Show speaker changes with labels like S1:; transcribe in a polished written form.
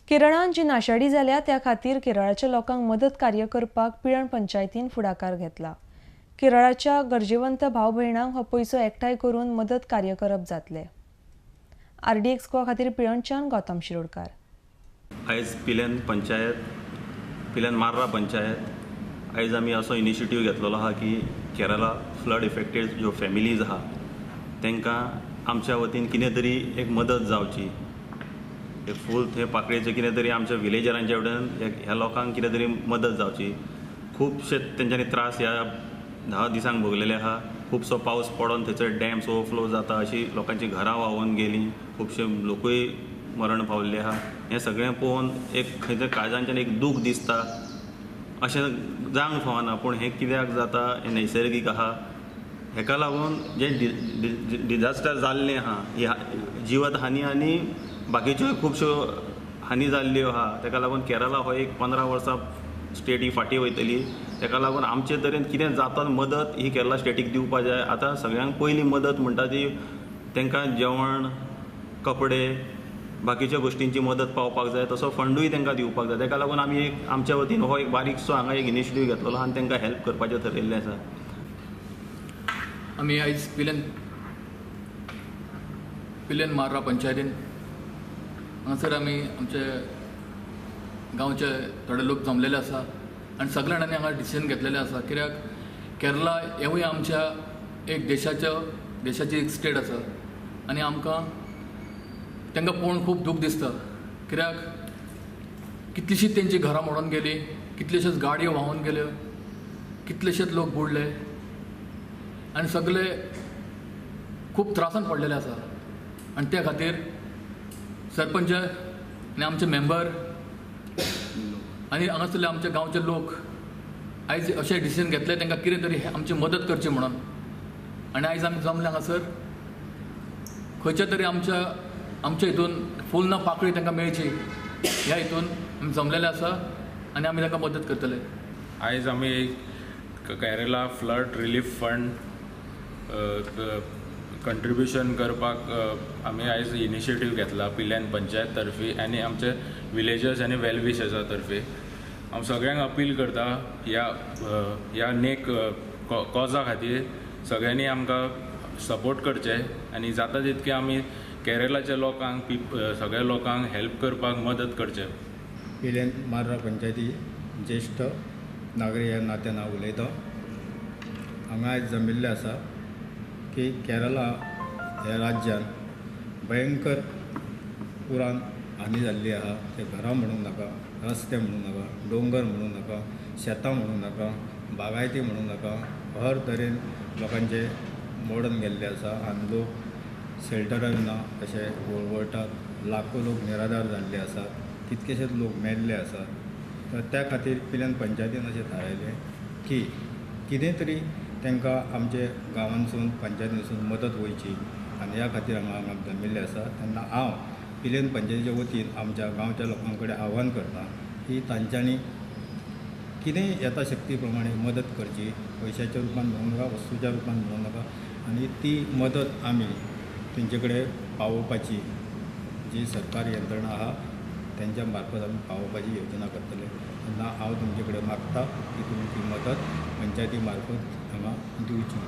S1: केरळान जी नाशाडी जाल्या त्या खातीर केरळाच्या लोकांक मदत कार्य करपाक पिळण पंचायतीन फुडाकार घेतला। केरळाच्या गरजेवंत भाव भयणांक हो पैसो एकठांय करून मदत कार्य करप जातले। RDX गोवा खातीर पिळणच्यान गौतम शिरोडकार।
S2: आयज पिलन मार्रा पंचायत आयज आमी असो इनिशिएटीव घेतलेलो आहा की केरला फ्लड इफेक्टेड ज्यो फॅमिलीज आहा तांकां आमच्या वतीन कितें तरी एक मदत जावची। फूल थंय पाकळेचें कितें तरी आमच्या विलेजरांचे वटेन ह्या लोकांक कितें तरी मदत जावची। खुबशे तेंच्यांनी त्रास ह्या 10 दिसांक भोगलेले आहा। खुबसो पावस पडोन थंयसर डॅम्स ओवरफ्लो जाता, अशी लोकांची घरां व्हांवून गेलीं, खुबशे लोकूय मरण पावल्ले आहा। हें सगळें पळोवन एक खंय तरी काळजांच्यान एक दूख दिसता। अशें जावंक फावना, पूण हें कित्याक जाता, हें नैसर्गीक आहा। हेका लागून जे डिजास्टर जाल्लें आहा, जिवत हानी आनी बाकीच्यो खुबश्यो हानी जाल्ल्यो आहा, ताका लागून केरला हो एक 15 वर्सां स्टेट ही फाटीं वयतली। ताका लागून आमचे तरेन कितें जाता मदत ही केरला स्टेटीक दिवपा जाय। आतां सगळ्यांक पयली मदत म्हणटा ती तांकां जेवण, कपडे, बाकीच्या गोश्टींची मदत पावपाक जाय, तसो फंडूय तांकां दिवपाक जाय। ताका लागून आमी आमच्या वतीन हो एक बारीकसो हांगा एक इनिशिएटीव घेतलेलो आनी तांकां हेल्प करपाचें थरयल्लें आसा।
S3: आमी आयज पिलन मार्रा पंचायतीन हांगासर आमी आमचे गांवचे थोडे लोक जमलेले आसा आनी सगळे जाणांनी हांगा डिसिजन घेतलेलें आसा। कित्याक केरला हेवूय आमच्या एक देशाची एक स्टेट आसा आनी आमकां तांकां पळोवन खूब दूख दिसता। कित्याक कितलींशींच तेंची घरां मोडून गेलीं, कितल्योश्योच गाडयो व्हांवून गेल्यो, कितलेशेच लोक बुडले आनी सगळे खूब त्रासान पडलेले आसा। आनी त्या खातीर सरपंच आनी आमचे मेंबर आनी हांगासरले आमच्या गांवचे लोक आयज अशें डिसिजन घेतले तांकां कितें तरी आमची मदत करची म्हणून। आनी आयज आमी जमले हांगासर खंयच्या तरी आमच्या हितून फूल ना पाकळी तांकां मेळची ह्या हितून आमी जमलेले आसा आनी आमी तांकां मदत करतले।
S4: आयज आमी Kerala flood relief fund contribution करपाक आमी आयज इनिशिएटीव घेतला पिलन पंचायत तर्फे आनी आमचे विलेजर्स आनी वेल विशर्सा तर्फे। हांव सगळ्यांक अपील करता ह्या नेक कॉजा खातीर सगळ्यांनी आमकां सपोर्ट करचें आनी जाता तितकें आमी केरलाच्या लोकांक सगळ्या लोकांक हेल्प करपाक मदत करचें।
S5: पिलन मार्रा पंचायती ज्येश्ठ नागरीक ह्या नात्यान हांव उलयतां। हांगा आयज जमिल्लें आसा की केरला ह्या राज्यान भयंकर पुरान हानी जाल्ली आहा। ते घरां म्हणूंक नाका, रस्ते म्हणूंक नाका, दोंगर म्हणूंक नाका, शेतां म्हणूंक नाका, बागायती म्हणूंक नाका, हर तरेन लोकांचे मोडून गेल्ले आसा आनी लोक शेल्टरान ना अशे वळवळटात। लाखो लोक निराधार जाल्ले आसात, कितकेशेच लोक मेल्ले आसात। तर त्या खातीर पिलन पंचायतीन अशें थारायलें की कितें तरी तांकां आमचे गांवांसून पंचायतीसून मदत वयची आनी ह्या खातीर हांगा जमिल्ले आसा। तेन्ना हांव पिलन पंचायतीच्या वतीन आमच्या गांवच्या लोकां कडेन आव्हान करता की तांच्यांनी कितेंय यथाशक्ती प्रमाणे मदत करची, पयशाच्या रुपान म्हणूं नाका, वस्तूच्या रुपान म्हणूं नाका, आनी ती मदत आमी तेंचे कडेन पावोवपाची जी सरकारी यंत्रणा आहा त्यांच्या मार्फत आमी पावोवपाची योजना करतले। तेन्ना हांव तुमचे कडेन मागता की तुमी ती मदत पंचायती मार्फत हांगा दिवची।